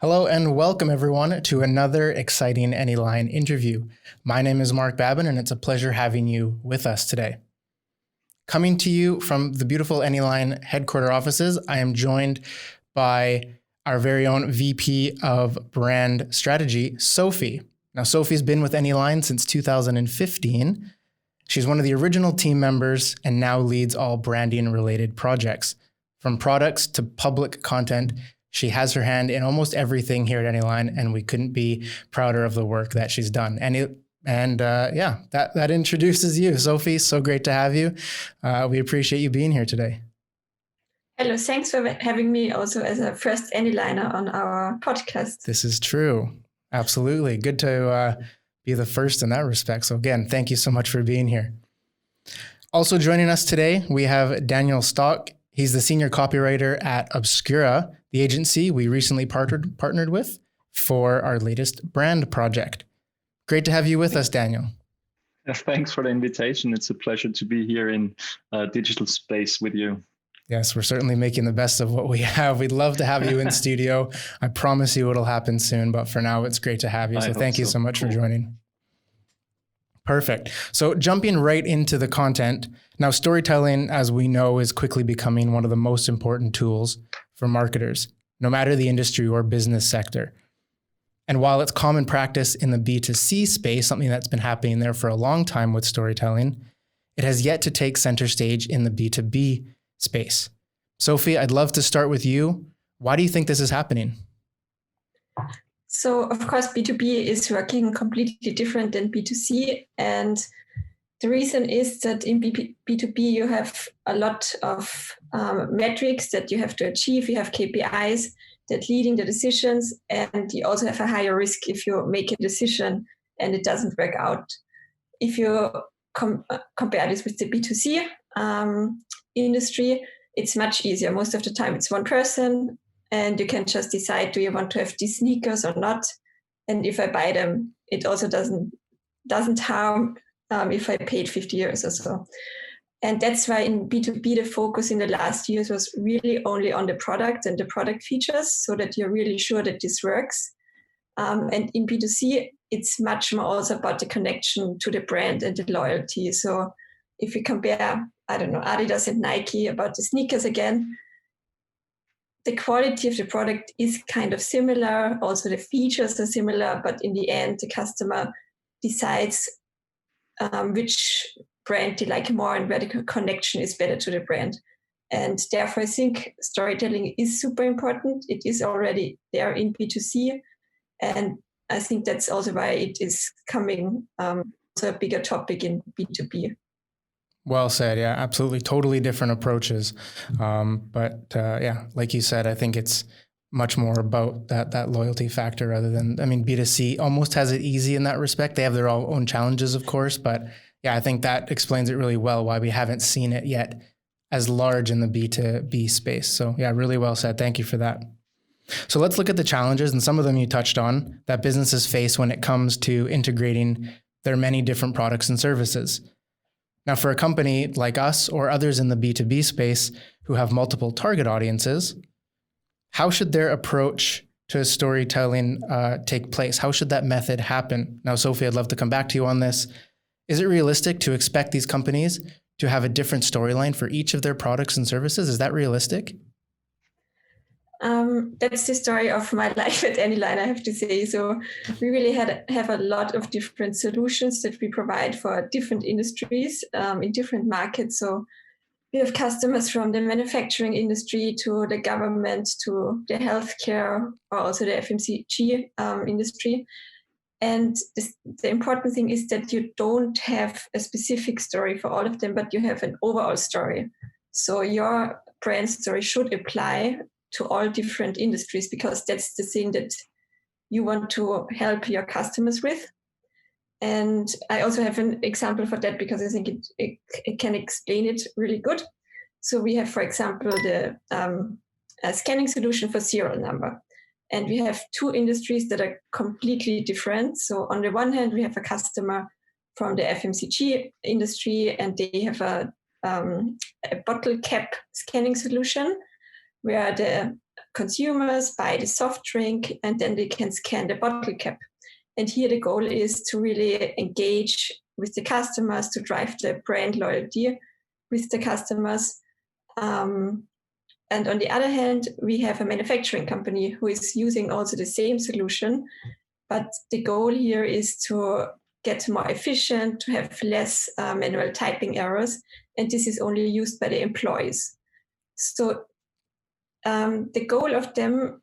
Hello and welcome everyone to another exciting Anyline interview. My name is Mark Babin and it's a pleasure having you with us today. Coming to you from the beautiful Anyline headquarter offices, I am joined by our very own VP of Brand Strategy, Sophie. Now, Sophie's been with Anyline since 2015. She's one of the original team members and now leads all branding-related projects. From products to public content, she has her hand in almost everything here at Anyline, and we couldn't be prouder of the work that she's done. That introduces you, Sophie. So great to have you. We appreciate you being here today. Hello, thanks for having me also as a first Anyliner on our podcast. This is true. Absolutely. Good to be the first in that respect. So again, thank you so much for being here. Also joining us today, we have Daniel Stock. He's the Senior Copywriter at Obscura, the agency we recently partnered with for our latest brand project. Great to have you with us, Daniel. Thanks for the invitation. It's a pleasure to be here in digital space with you. Yes, we're certainly making the best of what we have. We'd love to have you in studio. I promise you it'll happen soon, but for now, it's great to have you. So thank you so much for joining. Perfect. So jumping right into the content. Now, storytelling, as we know, is quickly becoming one of the most important tools for marketers, no matter the industry or business sector. And while it's common practice in the B2C space, something that's been happening there for a long time with storytelling, it has yet to take center stage in the B2B space. Sophie, I'd love to start with you. Why do you think this is happening? So, of course, B2B is working completely different than B2C. And the reason is that in B2B, you have a lot of metrics that you have to achieve. You have KPIs that leading the decisions, and you also have a higher risk if you make a decision and it doesn't work out. If you compare this with the B2C industry, it's much easier. Most of the time, it's one person, and you can just decide, do you want to have these sneakers or not? And if I buy them, it also doesn't harm if I paid 50 euros or so. And that's why in B2B, the focus in the last years was really only on the product and the product features so that you're really sure that this works. And in B2C, it's much more also about the connection to the brand and the loyalty. So if we compare, Adidas and Nike about the sneakers again, the quality of the product is kind of similar. Also, the features are similar, but in the end, the customer decides which brand they like more and where the connection is better to the brand. And therefore, I think storytelling is super important. It is already there in B2C. And I think that's also why it is coming also a bigger topic in B2B. Well said. Yeah, absolutely. Totally different approaches. Like you said, I think it's much more about that loyalty factor rather than, B2C almost has it easy in that respect. They have their own challenges, of course, but yeah, I think that explains it really well why we haven't seen it yet as large in the B2B space. So yeah, really well said. Thank you for that. So let's look at the challenges, and some of them you touched on, that businesses face when it comes to integrating their many different products and services. Now, for a company like us or others in the B2B space who have multiple target audiences, how should their approach to storytelling take place? How should that method happen? Now, Sophie, I'd love to come back to you on this. Is it realistic to expect these companies to have a different storyline for each of their products and services? Is that realistic? That's the story of my life at Anyline, I have to say. So we really have a lot of different solutions that we provide for different industries in different markets. So we have customers from the manufacturing industry to the government to the healthcare or also the FMCG industry. And the important thing is that you don't have a specific story for all of them, but you have an overall story. So your brand story should apply to all different industries because that's the thing that you want to help your customers with. And I also have an example for that because I think it can explain it really good. So we have, for example, the scanning solution for serial number. And we have two industries that are completely different. So on the one hand, we have a customer from the FMCG industry, and they have a bottle cap scanning solution where the consumers buy the soft drink and then they can scan the bottle cap. And here the goal is to really engage with the customers, to drive the brand loyalty with the customers. And on the other hand, we have a manufacturing company who is using also the same solution, but the goal here is to get more efficient, to have less manual typing errors, and this is only used by the employees. So the goal of them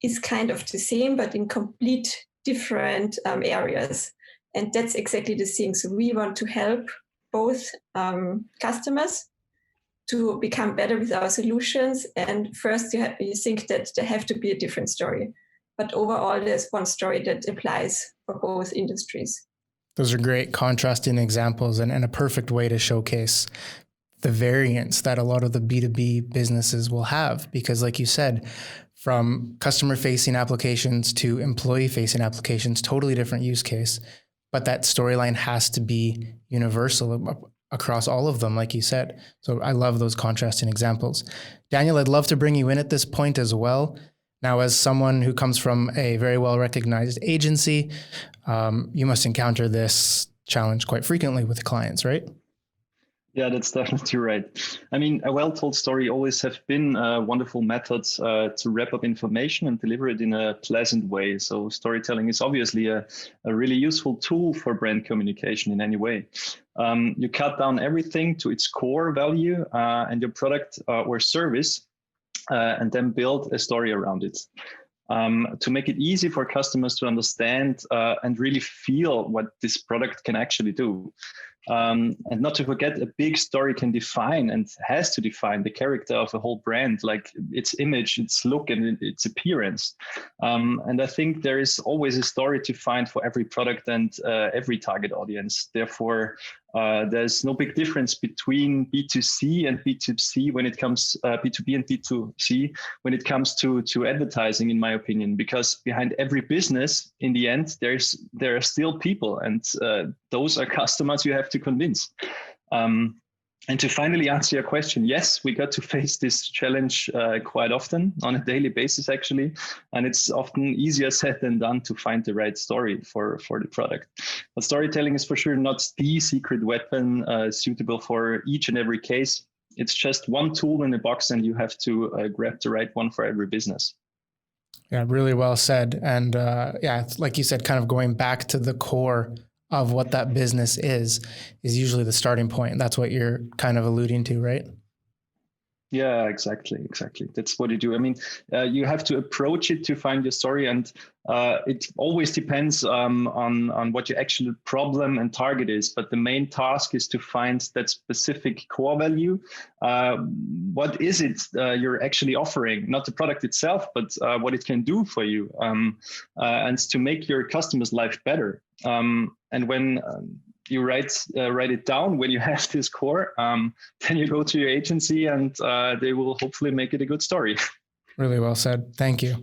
is kind of the same, but in complete different areas. And that's exactly the thing. So we want to help both customers to become better with our solutions. And first, you think that there have to be a different story. But overall, there's one story that applies for both industries. Those are great contrasting examples and a perfect way to showcase the variance that a lot of the B2B businesses will have. Because like you said, from customer-facing applications to employee-facing applications, totally different use case. But that storyline has to be universal across all of them, like you said. So I love those contrasting examples. Daniel, I'd love to bring you in at this point as well. Now, as someone who comes from a very well-recognized agency, you must encounter this challenge quite frequently with clients, right? Yeah, that's definitely right. I mean, a well-told story always have been wonderful methods to wrap up information and deliver it in a pleasant way. So storytelling is obviously a really useful tool for brand communication in any way. You cut down everything to its core value and your product or service, and then build a story around it. To make it easy for customers to understand and really feel what this product can actually do. And not to forget, a big story can define and has to define the character of a whole brand, like its image, its look, and its appearance. And I think there is always a story to find for every product and every target audience. Therefore, there's no big difference between B2C and B2C when it comes B2B and B2C when it comes to advertising, in my opinion, because behind every business, in the end, there are still people, and those are customers you have to convince. And to finally answer your question, yes, we got to face this challenge quite often on a daily basis, actually. And it's often easier said than done to find the right story for the product. But storytelling is for sure not the secret weapon suitable for each and every case. It's just one tool in the box, and you have to grab the right one for every business. Yeah, really well said. And yeah, like you said, kind of going back to the core of what that business is usually the starting point. That's what you're kind of alluding to, right? Yeah, exactly. That's what you do. I mean, you have to approach it to find your story, and it always depends on what your actual problem and target is. But the main task is to find that specific core value. What is it you're actually offering? Not the product itself, but what it can do for you, and to make your customers' life better. And when you write it down, when you have this core, then you go to your agency, and they will hopefully make it a good story. Really well said. Thank you.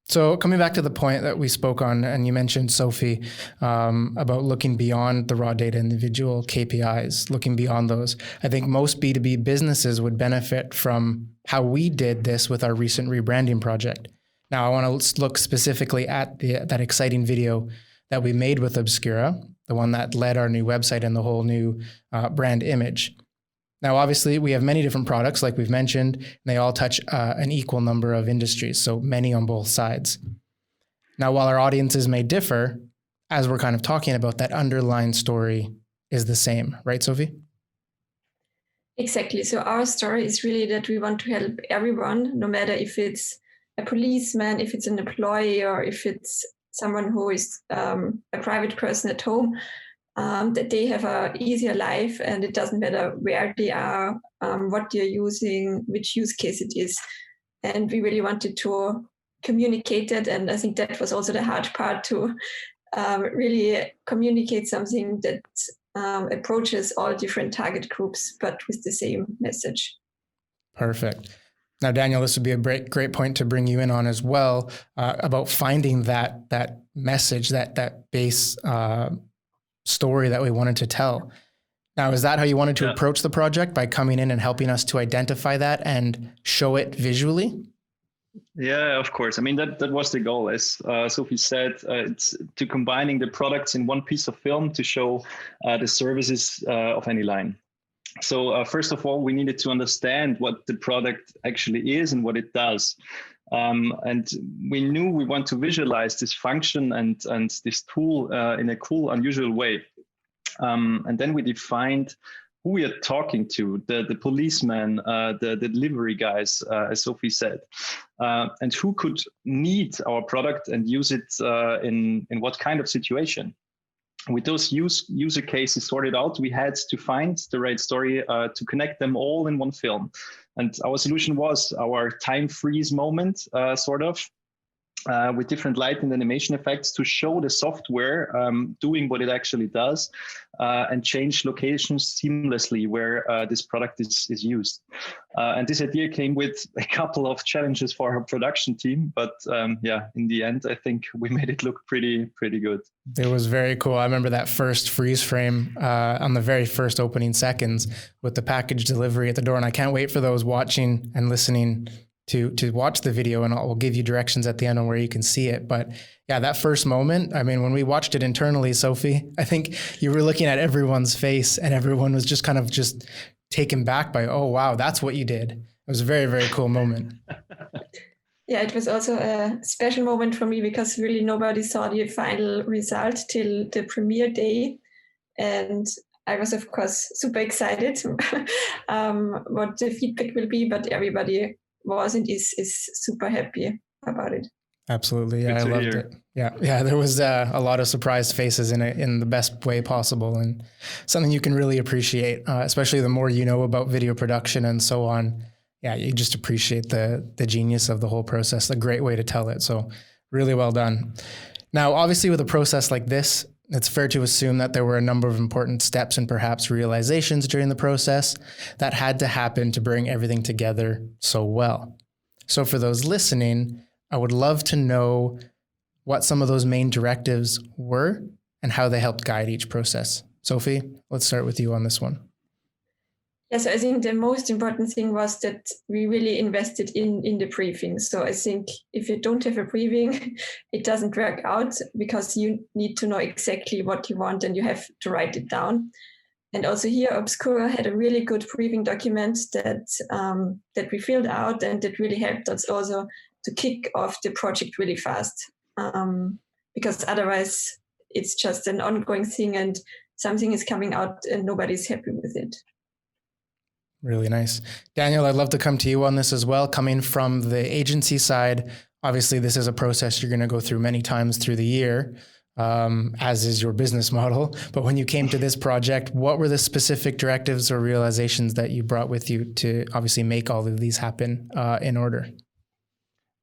So coming back to the point that we spoke on, and you mentioned, Sophie, about looking beyond the raw data individual KPIs, looking beyond those. I think most B2B businesses would benefit from how we did this with our recent rebranding project. Now, I want to look specifically at that exciting video that we made with Obscura, the one that led our new website and the whole new brand image. Now, obviously, we have many different products, like we've mentioned, and they all touch an equal number of industries, so many on both sides. Now, while our audiences may differ, as we're kind of talking about, that underlying story is the same, right, Sophie? Exactly. So our story is really that we want to help everyone, no matter if it's a policeman, if it's an employee, or if it's someone who is a private person at home, that they have an easier life, and it doesn't matter where they are, what they're using, which use case it is. And we really wanted to communicate it. And I think that was also the hard part, to really communicate something that approaches all different target groups, but with the same message. Perfect. Now, Daniel, this would be a great point to bring you in on as well, about finding that message, that base story that we wanted to tell. Now, is that how you wanted to approach the project, by coming in and helping us to identify that and show it visually? Yeah, of course. I mean, that was the goal. As Sophie said, it's to combining the products in one piece of film to show the services of Anyline. So first of all, we needed to understand what the product actually is and what it does. And we knew we want to visualize this function and this tool in a cool, unusual way. And then we defined who we are talking to, the policeman, the delivery guys, as Sophie said, and who could need our product and use it in what kind of situation. With those user cases sorted out, we had to find the right story to connect them all in one film. And our solution was our time freeze moment, sort of, with different light and animation effects to show the software doing what it actually does and change locations seamlessly where this product is used. And this idea came with a couple of challenges for our production team, but yeah, in the end, I think we made it look pretty good. It was very cool. I remember that first freeze frame on the very first opening seconds with the package delivery at the door. And I can't wait for those watching and listening to watch the video, and I'll give you directions at the end on where you can see it. But yeah, that first moment, I mean, when we watched it internally, Sophie, I think you were looking at everyone's face and everyone was just kind of just taken back by, oh, wow, that's what you did. It was a very, very cool moment. Yeah, it was also a special moment for me because really nobody saw the final result till the premiere day. And I was, of course, super excited what the feedback will be, but everybody was and is super happy about it. Absolutely. Yeah, I loved it. Yeah. There was a lot of surprised faces in the best way possible, and something you can really appreciate, especially the more you know about video production and so on. Yeah, you just appreciate the genius of the whole process. A great way to tell it. So really well done. Now, obviously with a process like this, it's fair to assume that there were a number of important steps and perhaps realizations during the process that had to happen to bring everything together so well. So for those listening, I would love to know what some of those main directives were and how they helped guide each process. Sophie, let's start with you on this one. Yes, I think the most important thing was that we really invested in the briefing. So I think if you don't have a briefing, it doesn't work out because you need to know exactly what you want and you have to write it down. And also here, Obscura had a really good briefing document that we filled out, and that really helped us also to kick off the project really fast. Because otherwise it's just an ongoing thing and something is coming out and nobody's happy with it. Really nice. Daniel, I'd love to come to you on this as well. Coming from the agency side, obviously this is a process you're going to go through many times through the year, as is your business model. But when you came to this project, what were the specific directives or realizations that you brought with you to obviously make all of these happen in order?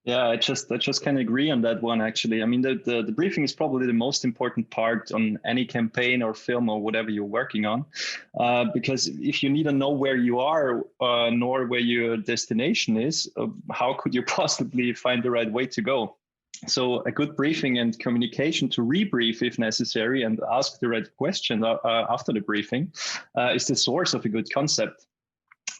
Yeah, I just can agree on that one, actually. I mean, the briefing is probably the most important part on any campaign or film or whatever you're working on, because if you neither know where you are nor where your destination is, how could you possibly find the right way to go? So a good briefing and communication to rebrief if necessary and ask the right question after the briefing is the source of a good concept.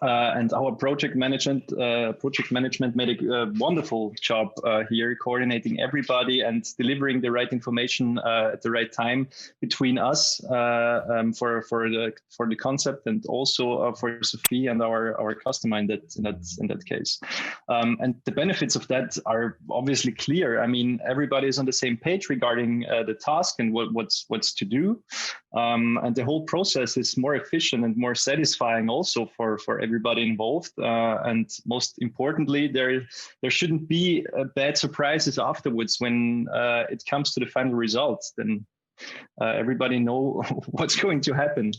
And our project management made a wonderful job here, coordinating everybody and delivering the right information at the right time between us for the concept, and also for Sophie and our customer in that case. And the benefits of that are obviously clear. I mean, everybody is on the same page regarding the task and what's to do, and the whole process is more efficient and more satisfying also for everybody involved, and most importantly, there shouldn't be bad surprises afterwards when it comes to the final results. Then everybody know what's going to happen.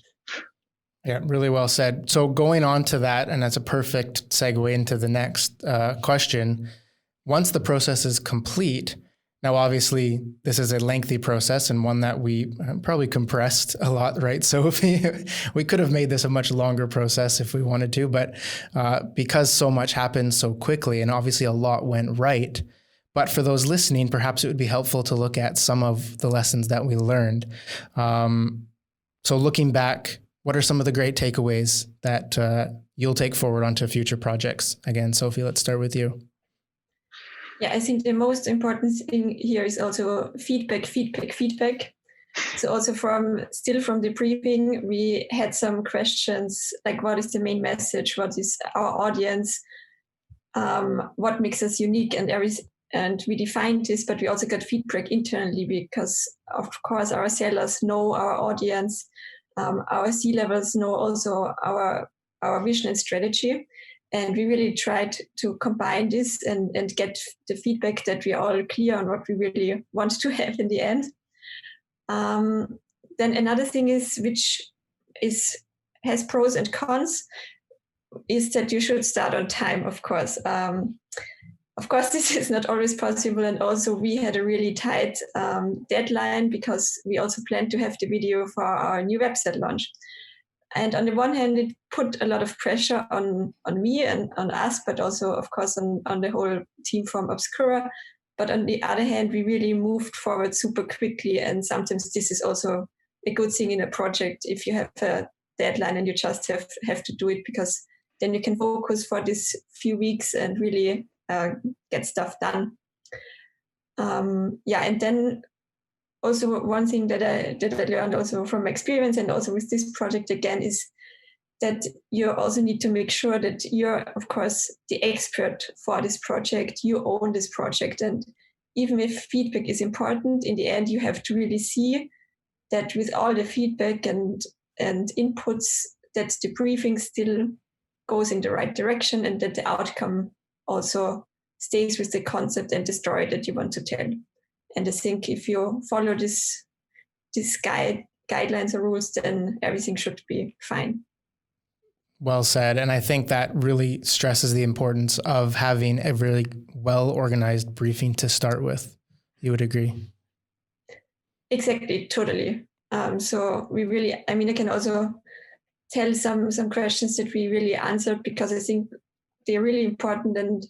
Yeah, really well said. So going on to that, and that's a perfect segue into the next question. Once the process is complete, now, obviously, this is a lengthy process and one that we probably compressed a lot, right, Sophie? We could have made this a much longer process if we wanted to, but because so much happened so quickly and obviously a lot went right. But for those listening, perhaps it would be helpful to look at some of the lessons that we learned. So looking back, what are some of the great takeaways that you'll take forward onto future projects? Again, Sophie, let's start with you. Yeah, I think the most important thing here is also feedback. So also from the briefing, we had some questions like, what is the main message? What is our audience? What makes us unique? And we defined this, but we also got feedback internally because, of course, our sellers know our audience. Our C-levels know also our vision and strategy. And we really tried to combine this and get the feedback that we are all clear on what we really want to have in the end. Then another thing which has pros and cons, is that you should start on time, of course. Of course, this is not always possible. And also we had a really tight deadline because we also planned to have the video for our new website launch. And on the one hand, it put a lot of pressure on me and on us, but also, of course, on the whole team from Obscura. But on the other hand, we really moved forward super quickly. And sometimes this is also a good thing in a project if you have a deadline and you just have to do it, because then you can focus for this few weeks and really get stuff done. And then also one thing that I learned also from experience and also with this project again is that you also need to make sure that you're, of course, the expert for this project. You own this project. And even if feedback is important, in the end, you have to really see that with all the feedback and inputs, that the briefing still goes in the right direction and that the outcome also stays with the concept and the story that you want to tell. And I think if you follow this guidelines or rules, then everything should be fine. Well said. And I think that really stresses the importance of having a really well-organized briefing to start with. You would agree? Exactly, totally. So we really, I can also tell some questions that we really answered because I think they're really important. And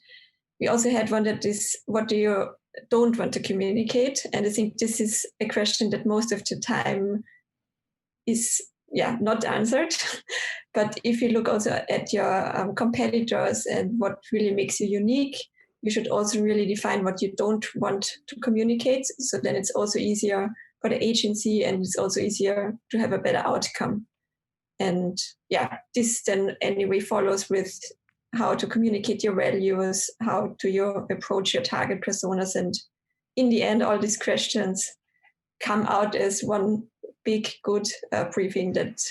we also had one that is, what do you don't want to communicate? And I think this is a question that most of the time is not answered. But if you look also at your competitors and what really makes you unique, you should also really define what you don't want to communicate. So then it's also easier for the agency and it's also easier to have a better outcome. And this then anyway follows with how to communicate your values, how to approach your target personas. And in the end, all these questions come out as one big, good briefing that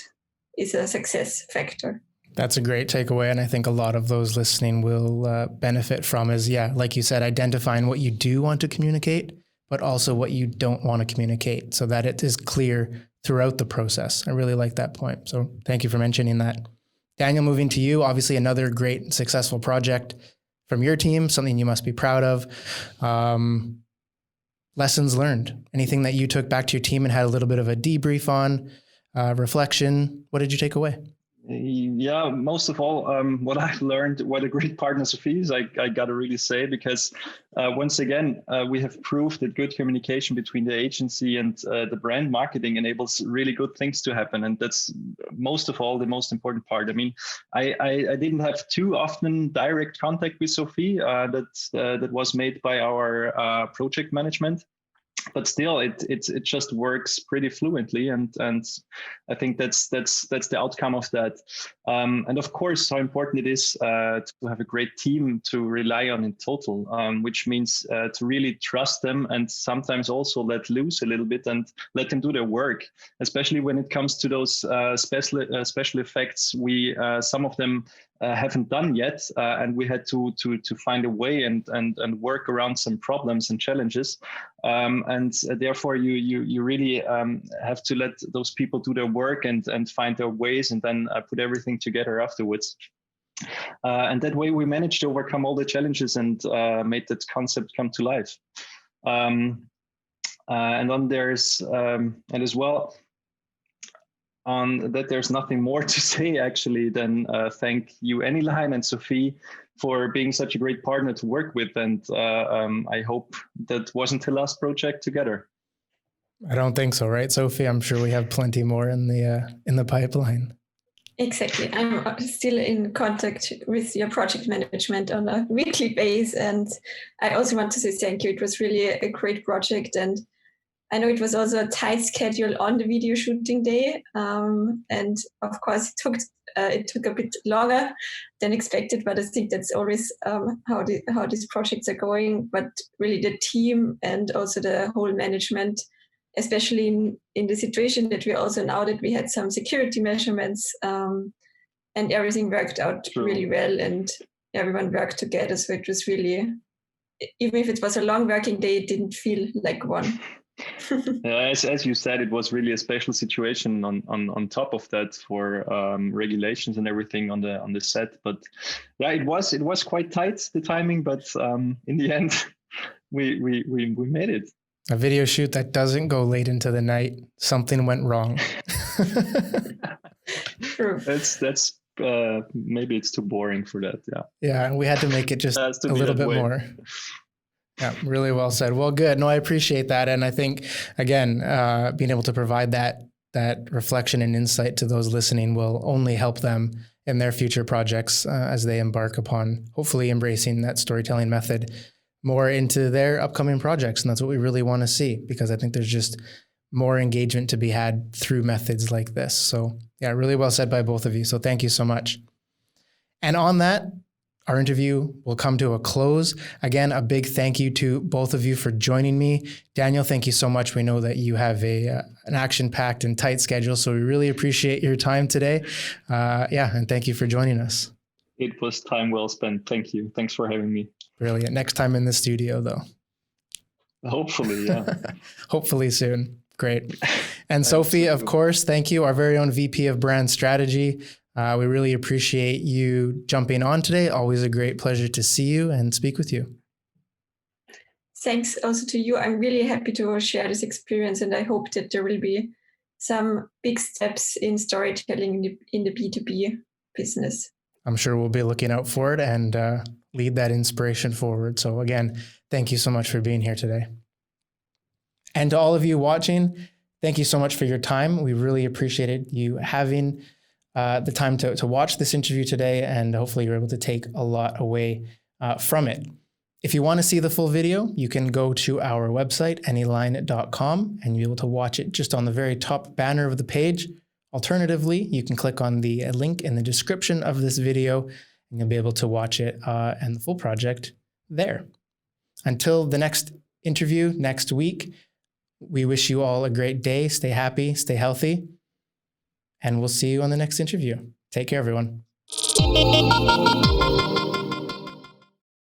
is a success factor. That's a great takeaway. And I think a lot of those listening will benefit from is, like you said, identifying what you do want to communicate, but also what you don't want to communicate so that it is clear throughout the process. I really like that point. So thank you for mentioning that. Daniel, moving to you, obviously another great successful project from your team, something you must be proud of. Lessons learned, anything that you took back to your team and had a little bit of a debrief on, reflection, what did you take away? Yeah, most of all, what I've learned, what a great partner Sophie is, I got to really say, because once again, we have proved that good communication between the agency and the brand marketing enables really good things to happen. And that's most of all the most important part. I mean, I didn't have too often direct contact with Sophie. That was made by our project management. But still, it just works pretty fluently, and I think that's the outcome of that. And of course, how important it is to have a great team to rely on in total, which means to really trust them and sometimes also let loose a little bit and let them do their work. Especially when it comes to those special effects, we some of them haven't done yet, and we had to find a way and work around some problems and challenges, and therefore you really have to let those people do their work and find their ways and then put everything together afterwards. And that way we managed to overcome all the challenges and made that concept come to life. And then there's and as well, on that, there's nothing more to say actually than thank you, Anyline and Sophie, for being such a great partner to work with. And I hope that wasn't the last project together. I don't think so, right, Sophie? I'm sure we have plenty more in the pipeline. Exactly. I'm still in contact with your project management on a weekly basis. And I also want to say thank you. It was really a great project. And I know it was also a tight schedule on the video shooting day. And of course, it took a bit longer than expected, but I think that's always how these projects are going. But really the team and also the whole management, especially in the situation that we also now that we had some security measurements and everything worked out really well and everyone worked together. So it was really, even if it was a long working day, it didn't feel like one. As you said, it was really a special situation on top of that for regulations and everything on the set. But yeah, it was quite tight, the timing, but in the end, we made it. A video shoot that doesn't go late into the night. Something went wrong. True. That's maybe it's too boring for that. Yeah. Yeah, and we had to make it just a little bit more. Yeah, really well said. Well, good. No, I appreciate that. And I think, again, being able to provide that reflection and insight to those listening will only help them in their future projects as they embark upon hopefully embracing that storytelling method more into their upcoming projects. And that's what we really want to see, because I think there's just more engagement to be had through methods like this. So yeah, really well said by both of you. So thank you so much. And on that, our interview will come to a close. Again, a big thank you to both of you for joining me. Daniel, thank you so much. We know that you have an action-packed and tight schedule, so we really appreciate your time today. And thank you for joining us. It was time well spent. Thank you. Thanks for having me. Brilliant. Next time in the studio, though. Hopefully, yeah. Hopefully soon. Great. And Sophie, of course, thank you, our very own VP of Brand Strategy. We really appreciate you jumping on today. Always a great pleasure to see you and speak with you. Thanks also to you. I'm really happy to share this experience, and I hope that there will be some big steps in storytelling in the B2B business. I'm sure we'll be looking out for it and lead that inspiration forward. So again, thank you so much for being here today. And to all of you watching, thank you so much for your time. We really appreciated you having the time to watch this interview today, and hopefully you're able to take a lot away from it. If you want to see the full video, you can go to our website, anyline.com, and you'll be able to watch it just on the very top banner of the page. Alternatively, you can click on the link in the description of this video, and you'll be able to watch it and the full project there. Until the next interview next week, we wish you all a great day. Stay happy, stay healthy, and we'll see you on the next interview. Take care, everyone.